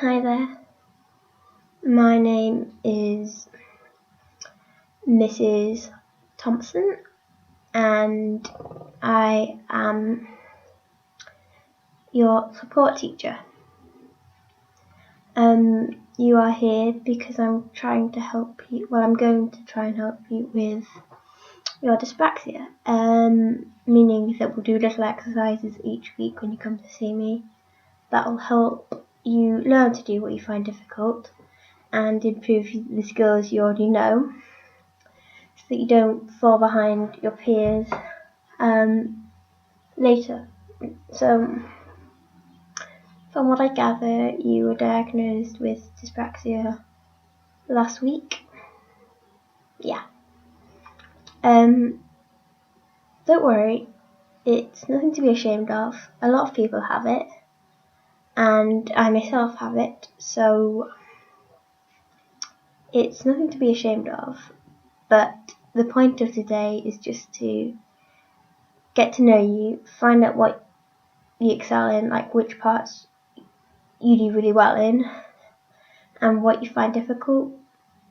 Hi there, my name is Mrs. Thompson and I am your support teacher. You are here because I'm trying to help you, I'm going to try and help you with your dyspraxia, meaning that we'll do little exercises each week when you come to see me that will help you learn to do what you find difficult and improve the skills you already know, so that you don't fall behind your peers later. So, from what I gather, you were diagnosed with dyspraxia last week. Yeah. Don't worry, it's nothing to be ashamed of. A lot of people have it, and I myself have it, so it's nothing to be ashamed of. But the point of today is just to get to know you, find out what you excel in, like which parts you do really well in, and what you find difficult.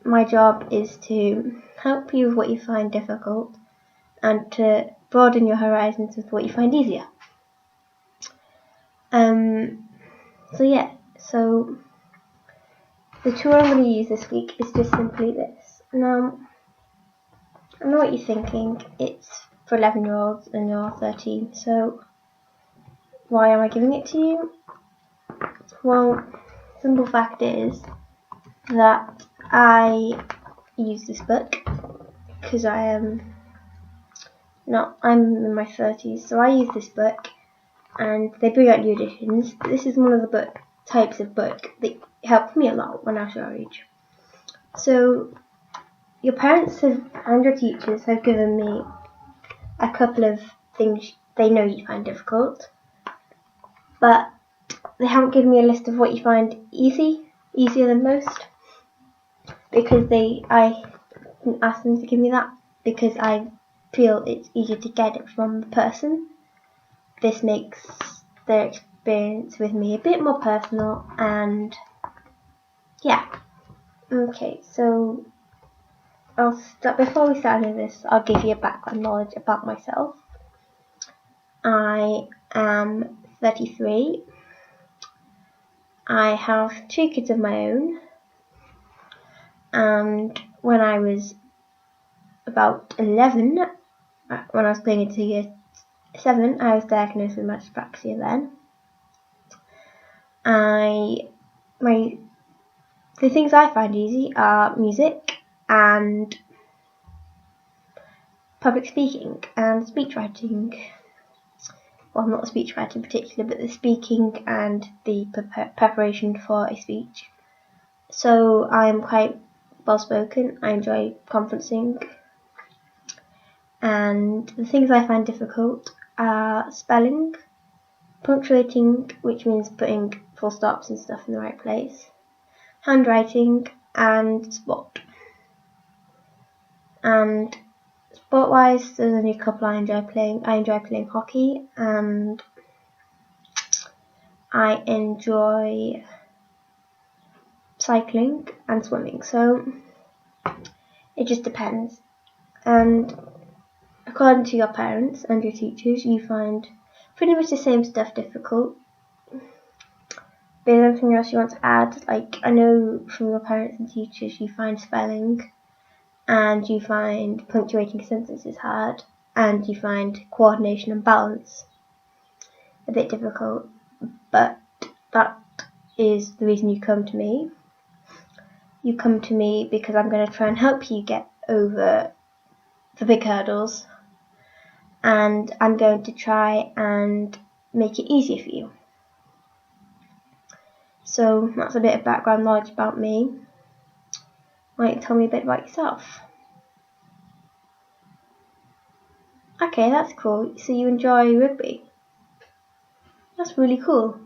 My job is to help you with what you find difficult and to broaden your horizons with what you find easier. So the tool I'm going to use this week is just simply this. Now, I know what you're thinking, it's for 11-year-olds and you're 13, so why am I giving it to you? Well, simple fact is that I use this book because I'm in my 30s, so I use this book and they bring out new editions. This is one of the types of book that helped me a lot when I was your age. So your parents and your teachers have given me a couple of things they know you find difficult, but they haven't given me a list of what you find easier than most, because I didn't ask them to give me that because I feel it's easier to get it from the person. This makes their experience with me a bit more personal, and yeah. Okay, so before we start into this, I'll give you a background knowledge about myself. I am 33. I have 2 kids of my own, and when I was about 11, when I was going into year 7, I was diagnosed with dyspraxia then. The things I find easy are music and public speaking and speech writing. Well, not speech writing in particular, but the speaking and the preparation for a speech. So I'm quite well spoken. I enjoy conferencing. And the things I find difficult are spelling, punctuating, which means putting full stops and stuff in the right place, handwriting, and sport. And sport-wise, there's only a couple I enjoy playing. I enjoy playing hockey, and I enjoy cycling and swimming. So it just depends. And according to your parents and your teachers, you find pretty much the same stuff difficult. But is there anything else you want to add? Like, I know from your parents and teachers you find spelling, and you find punctuating sentences hard, and you find coordination and balance a bit difficult. But that is the reason you come to me. You come to me because I'm going to try and help you get over the big hurdles, and I'm going to try and make it easier for you. So that's a bit of background knowledge about me. Why don't you tell me a bit about yourself? Okay, that's cool. So you enjoy rugby? That's really cool.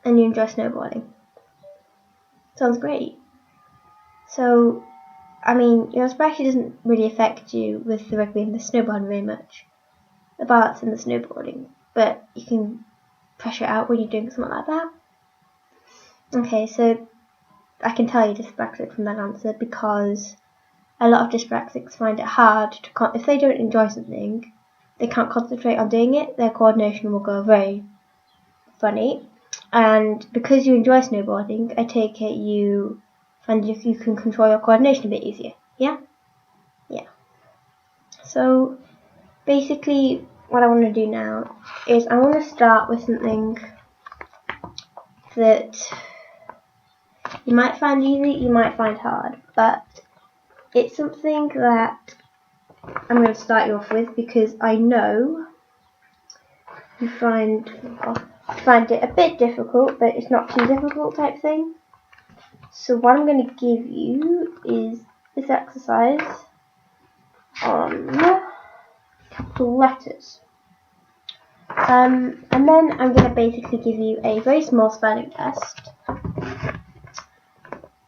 And you enjoy snowboarding? Sounds great. So, I mean, your dyspraxia doesn't really affect you with the rugby and the snowboarding very much. The balance and the snowboarding. But you can pressure it out when you're doing something like that. Okay, so I can tell you dyspraxic from that answer because a lot of dyspraxics find it hard to if they don't enjoy something, they can't concentrate on doing it. Their coordination will go very funny. And because you enjoy snowboarding, I take it you find you can control your coordination a bit easier. Yeah? Yeah. So basically what I want to do now is I want to start with something that you might find easy, you might find hard, but it's something that I'm going to start you off with because I know you find it a bit difficult, but it's not too difficult type thing. So what I'm going to give you is this exercise on capital letters. And then I'm going to basically give you a very small spelling test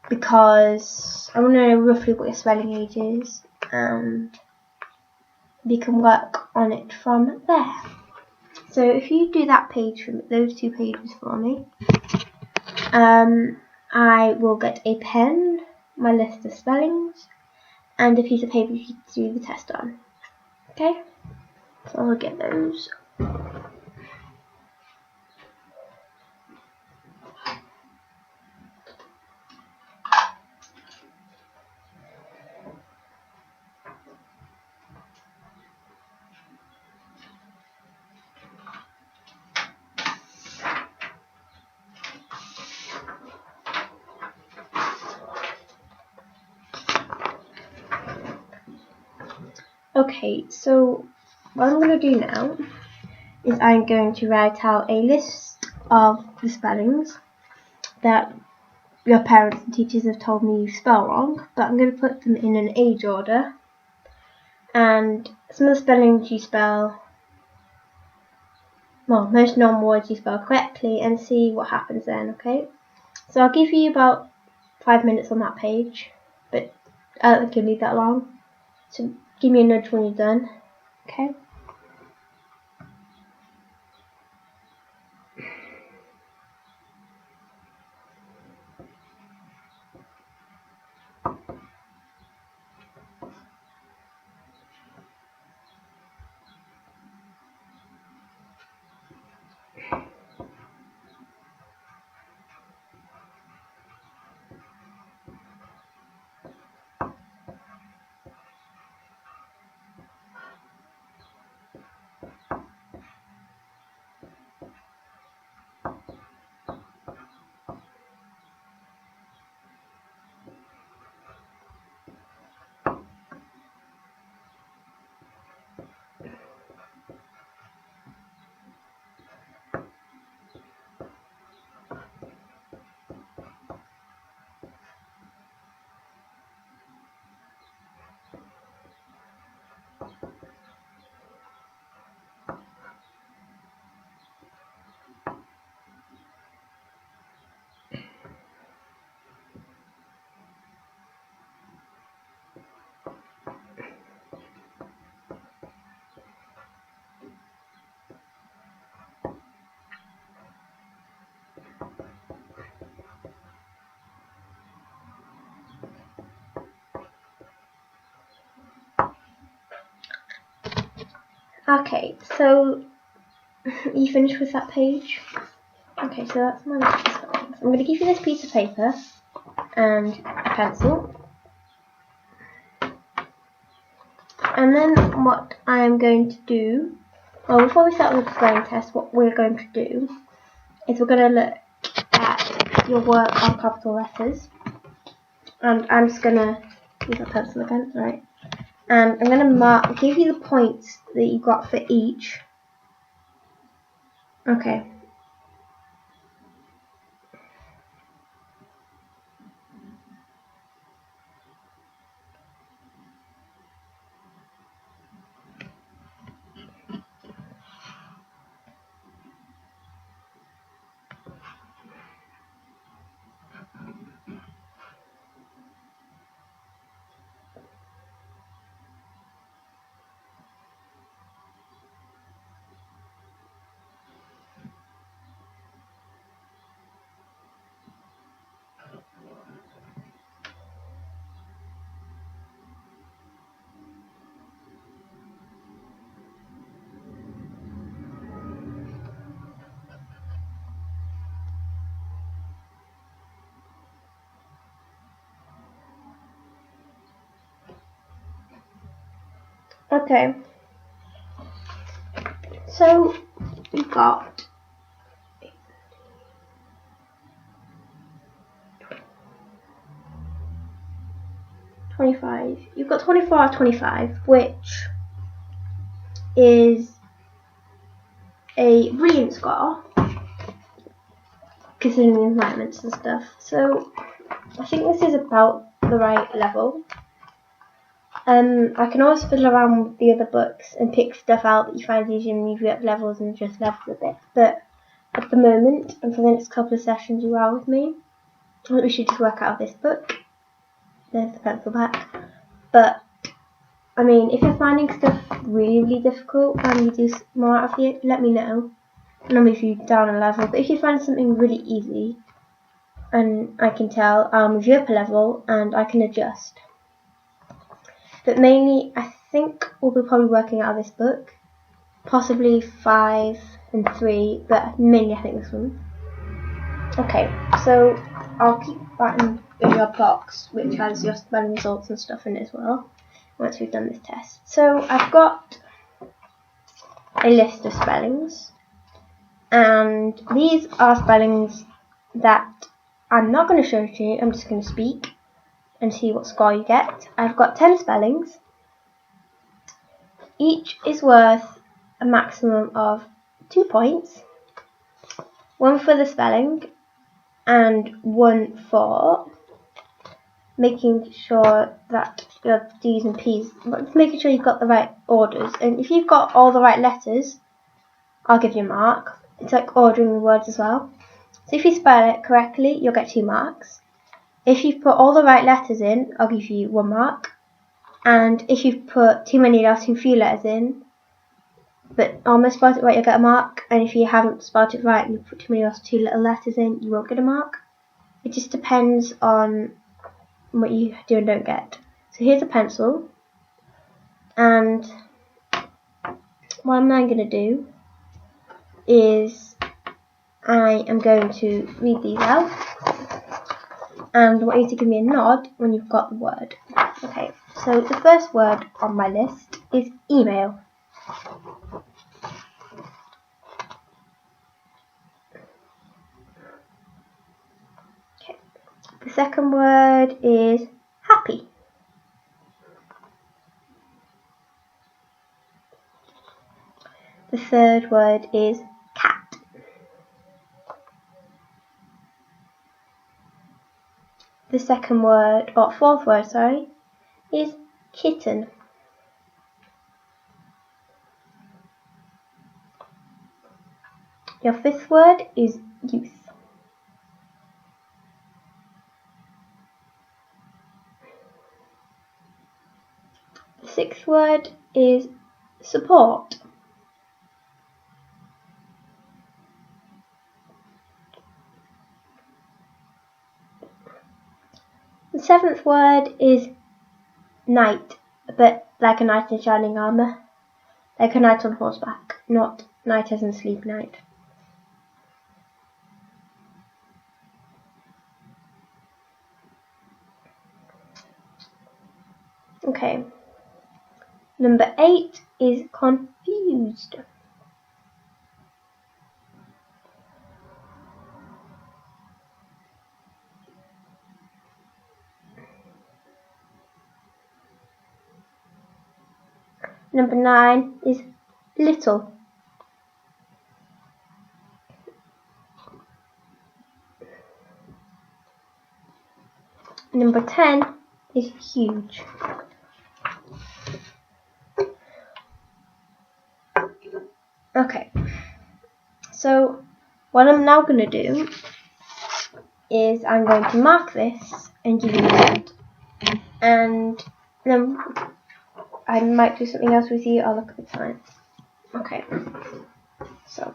because I want to know roughly what your spelling age is and we can work on it from there. So if you do that page from those 2 pages for me, I will get a pen, my list of spellings, and a piece of paper to do the test on. Okay? So I'll get those. Okay, so what I'm going to do now is I'm going to write out a list of the spellings that your parents and teachers have told me you spell wrong, but I'm going to put them in an age order, and some of the spellings you spell, well, most normal words you spell correctly, and see what happens then, okay? So I'll give you about 5 minutes on that page, but I don't think you'll need that long, so give me a nudge when you're done, okay? Okay, so you finished with that page? Okay, so that's my list of spellings. I'm going to give you this piece of paper and a pencil. And then what I am going to do, well, before we start with the spelling test, what we're going to do is we're going to look at your work on capital letters. And I'm just going to use a pencil again, right? And I'm going to give you the points that you got for each. Okay. Okay. So we've got 25. You've got 24 out of 25, which is a brilliant score considering the environments and stuff. So I think this is about the right level. I can always fiddle around with the other books and pick stuff out that you find easier and move you up levels and adjust levels a bit. But at the moment, and for the next couple of sessions you are with me, I think we should just work out of this book. There's the pencil back. But I mean, if you're finding stuff really difficult and you do more out of it, let me know and I'll move you down a level. But if you find something really easy and I can tell, I'll move you up a level and I can adjust. But mainly, I think we'll be probably working out of this book, possibly 5 and 3, but mainly I think this one. Okay, so I'll keep that in your box, which has your spelling results and stuff in it as well, once we've done this test. So I've got a list of spellings, and these are spellings that I'm not going to show to you, I'm just going to speak and see what score you get. I've got 10 spellings. Each is worth a maximum of 2 points, one for the spelling and one for making sure that your D's and P's, making sure you've got the right orders. And if you've got all the right letters, I'll give you a mark. It's like ordering the words as well. So if you spell it correctly, you'll get 2 marks. If you've put all the right letters in, I'll give you 1 mark. And if you've put too many or too few letters in, but almost spelled it right, you'll get a mark. And if you haven't spelled it right and you put too many or too little letters in, you won't get a mark. It just depends on what you do and don't get. So here's a pencil. And what I'm now going to do is I am going to read these out. And I want you to give me a nod when you've got the word. Okay, so the first word on my list is email. Okay, the second word is happy. The third word is cat. The second word, or fourth word, sorry, is kitten. Your fifth word is youth. The sixth word is support. The seventh word is knight, but like a knight in shining armour. Like a knight on horseback, not knight as in sleep knight. Okay. Number 8 is confused. Number 9 is little. Number 10 is huge. Okay, so what I'm now going to do is I'm going to mark this and give you a result. And then I might do something else with you. I'll look at the time. Okay, so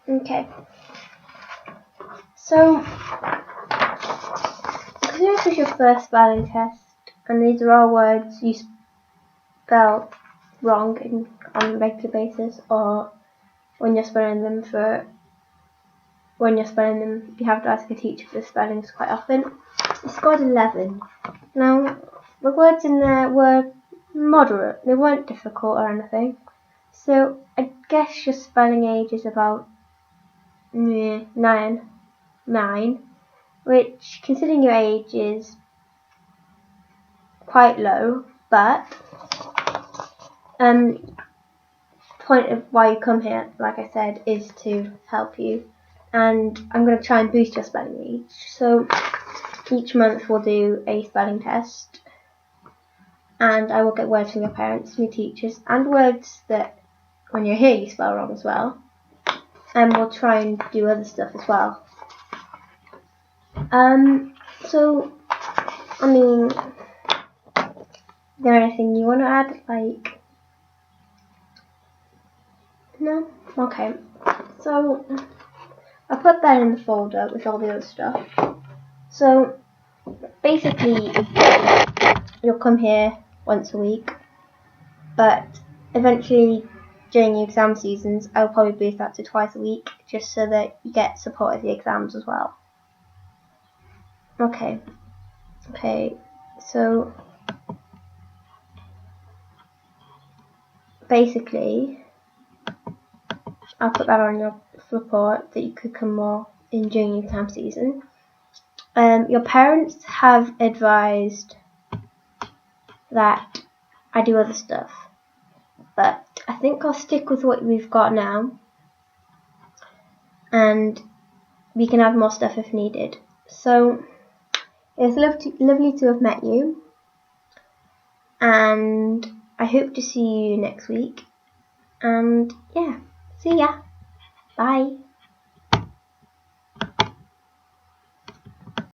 Okay. So, because this is your first spelling test, and these are all words you spell wrong on a regular basis, or when you're spelling them, you have to ask a teacher for the spellings quite often. You scored 11. Now, the words in there were moderate. They weren't difficult or anything. So, I guess your spelling age is about 9, which, considering your age, is quite low, but point of why you come here, like I said, is to help you, and I'm going to try and boost your spelling age. So each month we'll do a spelling test, and I will get words from your parents, from your teachers, and words that when you're here you spell wrong as well, and we'll try and do other stuff as well. So, I mean, is there anything you want to add? Like, no? Okay. So, I put that in the folder with all the other stuff. So, basically, you'll come here once a week, but eventually, during the exam seasons, I'll probably boost that to twice a week, just so that you get support of the exams as well. Okay, so basically, I'll put that on your report that you could come more in during the exam season. Your parents have advised that I do other stuff, but I think I'll stick with what we've got now, and we can add more stuff if needed. So, it's lovely to have met you, and I hope to see you next week, and yeah, see ya, bye.